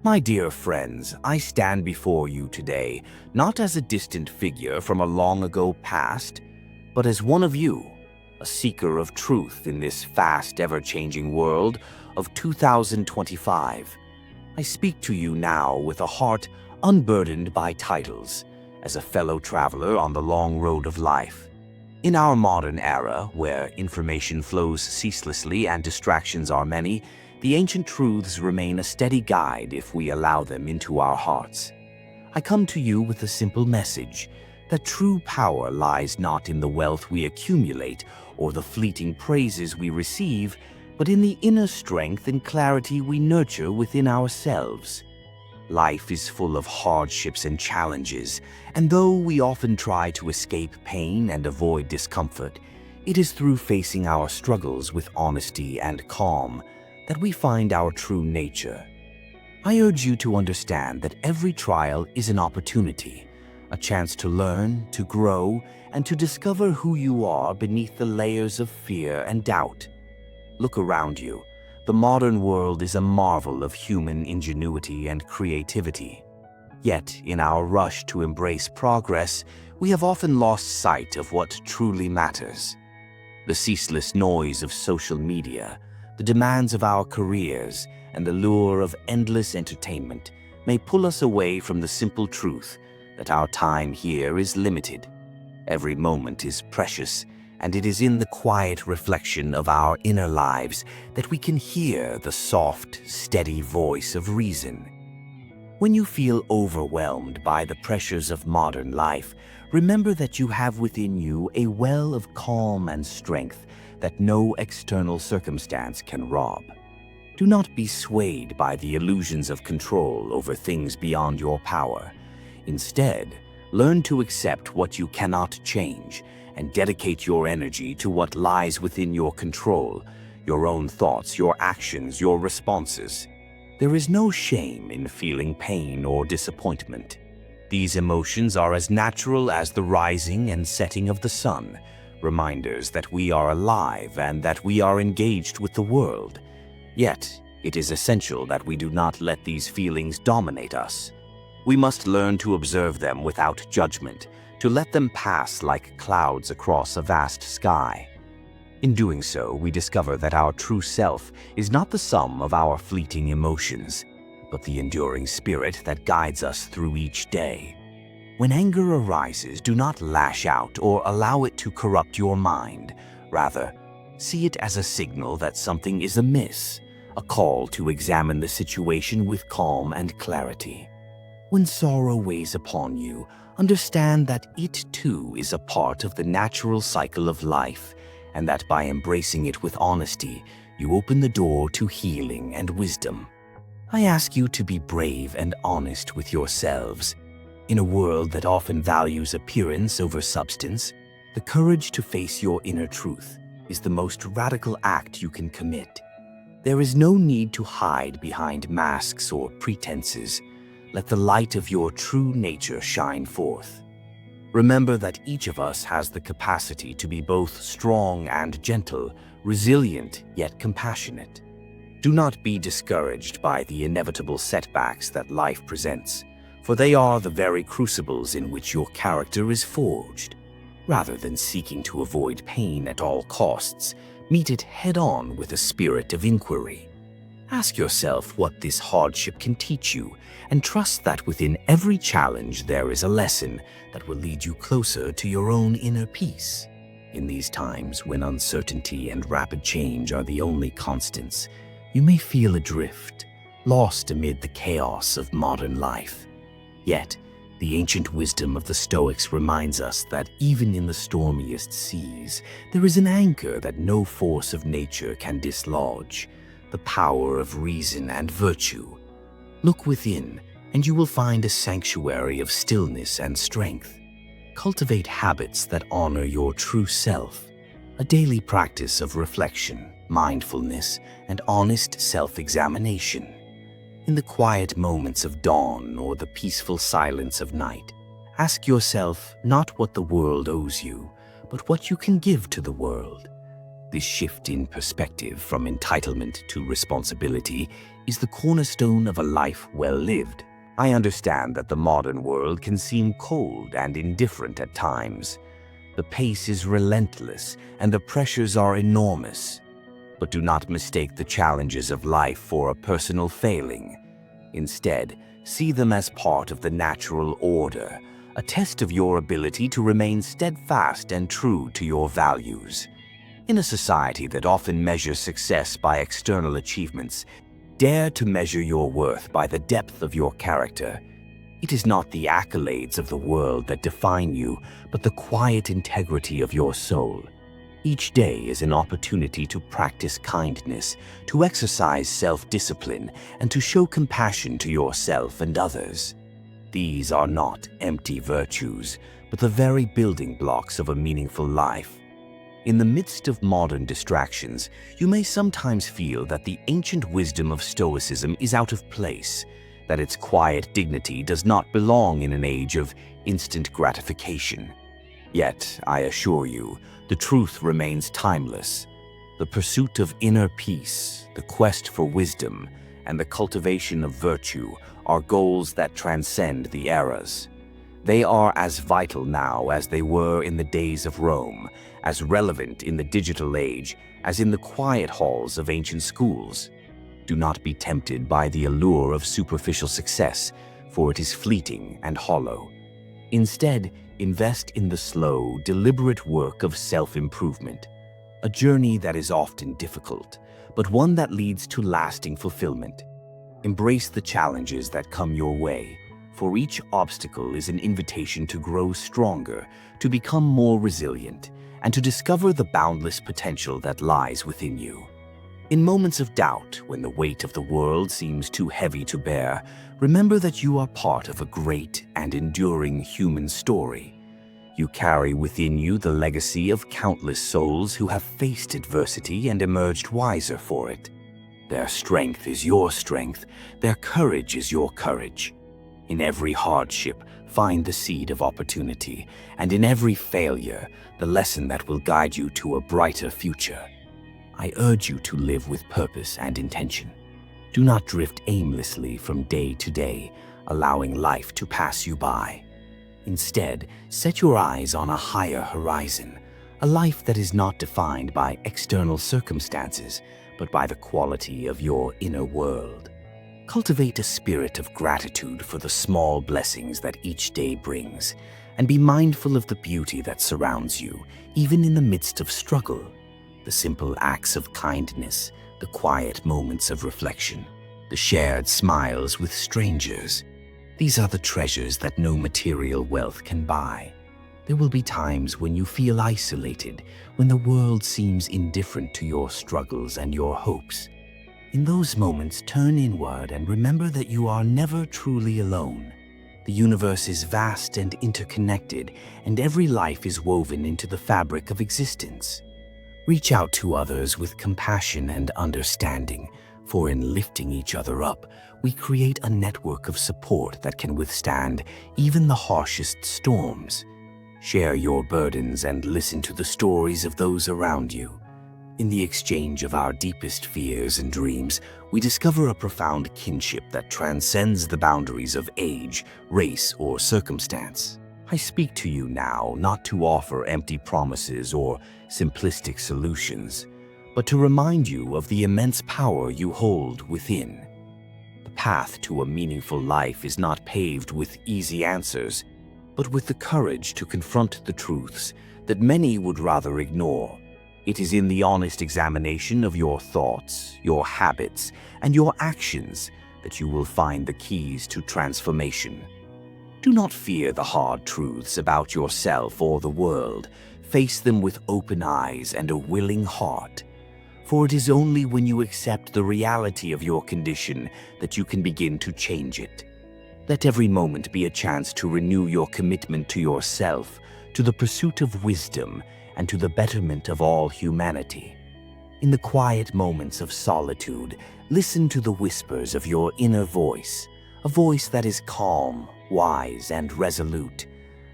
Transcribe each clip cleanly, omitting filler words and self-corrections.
My dear friends, I stand before you today not as a distant figure from a long ago past, but as one of you, a seeker of truth in this fast, ever-changing world of 2025. I speak to you now with a heart unburdened by titles, as a fellow traveler on the long road of life. In our modern era, where information flows ceaselessly and distractions are many, the ancient truths remain a steady guide if we allow them into our hearts. I come to you with a simple message, that true power lies not in the wealth we accumulate or the fleeting praises we receive, but in the inner strength and clarity we nurture within ourselves. Life is full of hardships and challenges, and though we often try to escape pain and avoid discomfort, it is through facing our struggles with honesty and calm that we find our true nature. I urge you to understand that every trial is an opportunity, a chance to learn, to grow, and to discover who you are beneath the layers of fear and doubt. Look around you. The modern world is a marvel of human ingenuity and creativity. Yet, in our rush to embrace progress, we have often lost sight of what truly matters. The ceaseless noise of social media, the demands of our careers, and the lure of endless entertainment may pull us away from the simple truth that our time here is limited. Every moment is precious, and it is in the quiet reflection of our inner lives that we can hear the soft, steady voice of reason. When you feel overwhelmed by the pressures of modern life, remember that you have within you a well of calm and strength that no external circumstance can rob. Do not be swayed by the illusions of control over things beyond your power. Instead, learn to accept what you cannot change and dedicate your energy to what lies within your control, your own thoughts, your actions, your responses. There is no shame in feeling pain or disappointment. These emotions are as natural as the rising and setting of the sun, reminders that we are alive and that we are engaged with the world. Yet, it is essential that we do not let these feelings dominate us. We must learn to observe them without judgment, to let them pass like clouds across a vast sky. In doing so, we discover that our true self is not the sum of our fleeting emotions, but the enduring spirit that guides us through each day. When anger arises, do not lash out or allow it to corrupt your mind. Rather, see it as a signal that something is amiss, a call to examine the situation with calm and clarity. When sorrow weighs upon you, understand that it too is a part of the natural cycle of life, and that by embracing it with honesty, you open the door to healing and wisdom. I ask you to be brave and honest with yourselves. In a world that often values appearance over substance, the courage to face your inner truth is the most radical act you can commit. There is no need to hide behind masks or pretenses. Let the light of your true nature shine forth. Remember that each of us has the capacity to be both strong and gentle, resilient yet compassionate. Do not be discouraged by the inevitable setbacks that life presents, for they are the very crucibles in which your character is forged. Rather than seeking to avoid pain at all costs, meet it head-on with a spirit of inquiry. Ask yourself what this hardship can teach you, and trust that within every challenge there is a lesson that will lead you closer to your own inner peace. In these times when uncertainty and rapid change are the only constants, you may feel adrift, lost amid the chaos of modern life. Yet, the ancient wisdom of the Stoics reminds us that even in the stormiest seas, there is an anchor that no force of nature can dislodge, the power of reason and virtue. Look within, and you will find a sanctuary of stillness and strength. Cultivate habits that honor your true self, a daily practice of reflection, mindfulness, and honest self-examination. In the quiet moments of dawn or the peaceful silence of night, ask yourself not what the world owes you, but what you can give to the world. This shift in perspective from entitlement to responsibility is the cornerstone of a life well lived. I understand that the modern world can seem cold and indifferent at times. The pace is relentless and the pressures are enormous. But do not mistake the challenges of life for a personal failing. Instead, see them as part of the natural order, a test of your ability to remain steadfast and true to your values. In a society that often measures success by external achievements, dare to measure your worth by the depth of your character. It is not the accolades of the world that define you, but the quiet integrity of your soul. Each day is an opportunity to practice kindness, to exercise self-discipline, and to show compassion to yourself and others. These are not empty virtues, but the very building blocks of a meaningful life. In the midst of modern distractions, you may sometimes feel that the ancient wisdom of Stoicism is out of place, that its quiet dignity does not belong in an age of instant gratification. Yet, I assure you, the truth remains timeless. The pursuit of inner peace, the quest for wisdom, and the cultivation of virtue are goals that transcend the eras. They are as vital now as they were in the days of Rome, as relevant in the digital age as in the quiet halls of ancient schools. Do not be tempted by the allure of superficial success, for it is fleeting and hollow. Instead, invest in the slow, deliberate work of self-improvement, a journey that is often difficult, but one that leads to lasting fulfillment. Embrace the challenges that come your way, for each obstacle is an invitation to grow stronger, to become more resilient, and to discover the boundless potential that lies within you. In moments of doubt, when the weight of the world seems too heavy to bear, remember that you are part of a great and enduring human story. You carry within you the legacy of countless souls who have faced adversity and emerged wiser for it. Their strength is your strength, their courage is your courage. In every hardship, find the seed of opportunity, and in every failure, the lesson that will guide you to a brighter future. I urge you to live with purpose and intention. Do not drift aimlessly from day to day, allowing life to pass you by. Instead, set your eyes on a higher horizon, a life that is not defined by external circumstances, but by the quality of your inner world. Cultivate a spirit of gratitude for the small blessings that each day brings, and be mindful of the beauty that surrounds you, even in the midst of struggle. The simple acts of kindness, the quiet moments of reflection, the shared smiles with strangers. These are the treasures that no material wealth can buy. There will be times when you feel isolated, when the world seems indifferent to your struggles and your hopes. In those moments, turn inward and remember that you are never truly alone. The universe is vast and interconnected, and every life is woven into the fabric of existence. Reach out to others with compassion and understanding, for in lifting each other up, we create a network of support that can withstand even the harshest storms. Share your burdens and listen to the stories of those around you. In the exchange of our deepest fears and dreams, we discover a profound kinship that transcends the boundaries of age, race, or circumstance. I speak to you now not to offer empty promises or simplistic solutions, but to remind you of the immense power you hold within. The path to a meaningful life is not paved with easy answers, but with the courage to confront the truths that many would rather ignore. It is in the honest examination of your thoughts, your habits, and your actions that you will find the keys to transformation. Do not fear the hard truths about yourself or the world. Face them with open eyes and a willing heart. For it is only when you accept the reality of your condition that you can begin to change it. Let every moment be a chance to renew your commitment to yourself, to the pursuit of wisdom, and to the betterment of all humanity. In the quiet moments of solitude, listen to the whispers of your inner voice, a voice that is calm, wise, and resolute.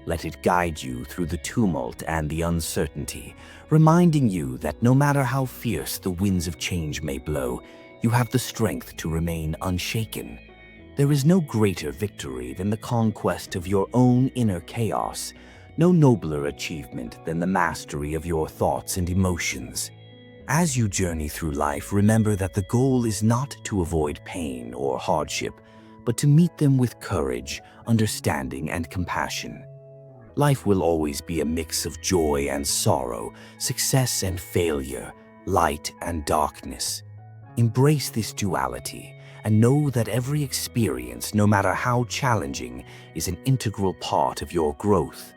Let it guide you through the tumult and the uncertainty, reminding you that no matter how fierce the winds of change may blow, you have the strength to remain unshaken. There is no greater victory than the conquest of your own inner chaos, no nobler achievement than the mastery of your thoughts and emotions. As you journey through life, remember that the goal is not to avoid pain or hardship, but to meet them with courage, understanding, and compassion. Life will always be a mix of joy and sorrow, success and failure, light and darkness. Embrace this duality and know that every experience, no matter how challenging, is an integral part of your growth.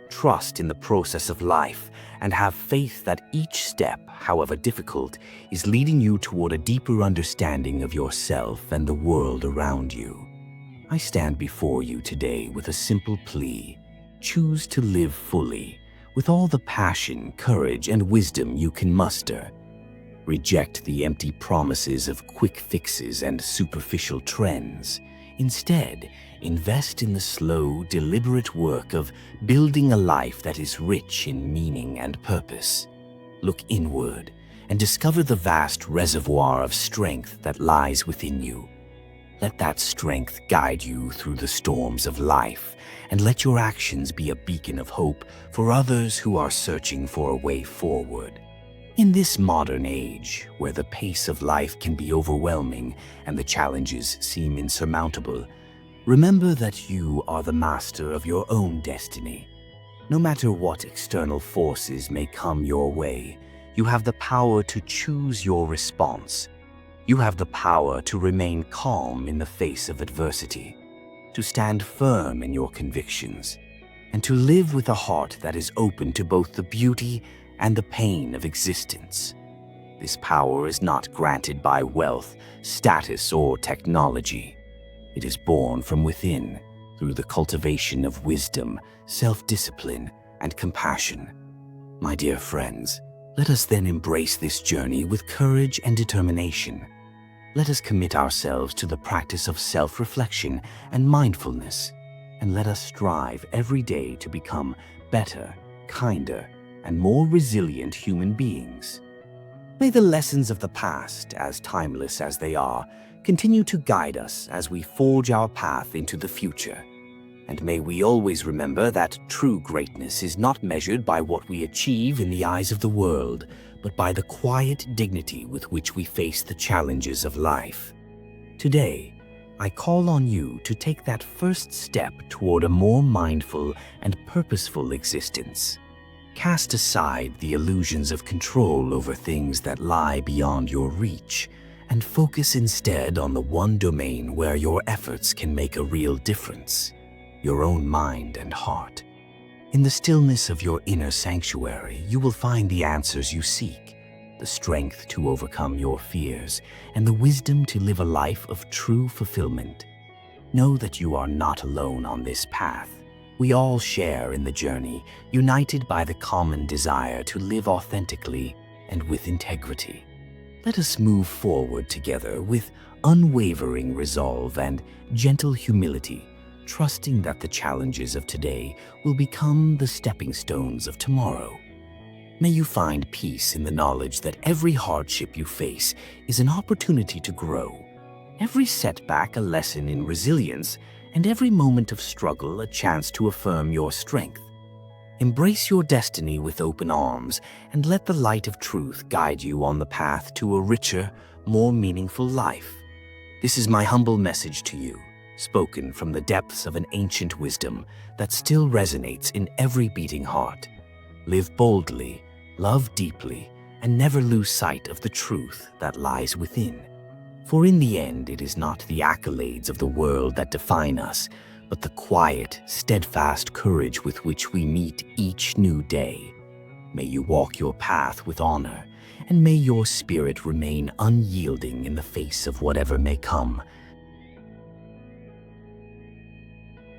Trust in the process of life and have faith that each step, however difficult, is leading you toward a deeper understanding of yourself and the world around you. I stand before you today with a simple plea. Choose to live fully, with all the passion, courage, and wisdom you can muster. Reject the empty promises of quick fixes and superficial trends. Instead, invest in the slow, deliberate work of building a life that is rich in meaning and purpose. Look inward and discover the vast reservoir of strength that lies within you. Let that strength guide you through the storms of life, and let your actions be a beacon of hope for others who are searching for a way forward. In this modern age, where the pace of life can be overwhelming and the challenges seem insurmountable, remember that you are the master of your own destiny. No matter what external forces may come your way, you have the power to choose your response. You have the power to remain calm in the face of adversity, to stand firm in your convictions, and to live with a heart that is open to both the beauty and the pain of existence. This power is not granted by wealth, status, or technology. It is born from within, through the cultivation of wisdom, self-discipline, and compassion. My dear friends, let us then embrace this journey with courage and determination. Let us commit ourselves to the practice of self-reflection and mindfulness, and let us strive every day to become better, kinder, and more resilient human beings. May the lessons of the past, as timeless as they are, continue to guide us as we forge our path into the future. And may we always remember that true greatness is not measured by what we achieve in the eyes of the world, but by the quiet dignity with which we face the challenges of life. Today, I call on you to take that first step toward a more mindful and purposeful existence. Cast aside the illusions of control over things that lie beyond your reach, and focus instead on the one domain where your efforts can make a real difference: your own mind and heart. In the stillness of your inner sanctuary, you will find the answers you seek, the strength to overcome your fears, and the wisdom to live a life of true fulfillment. Know that you are not alone on this path. We all share in the journey, united by the common desire to live authentically and with integrity. Let us move forward together with unwavering resolve and gentle humility, trusting that the challenges of today will become the stepping stones of tomorrow. May you find peace in the knowledge that every hardship you face is an opportunity to grow, every setback a lesson in resilience, and every moment of struggle a chance to affirm your strength. Embrace your destiny with open arms and let the light of truth guide you on the path to a richer, more meaningful life. This is my humble message to you, spoken from the depths of an ancient wisdom that still resonates in every beating heart. Live boldly, love deeply, and never lose sight of the truth that lies within. For in the end, it is not the accolades of the world that define us, but the quiet, steadfast courage with which we meet each new day. May you walk your path with honor, and may your spirit remain unyielding in the face of whatever may come.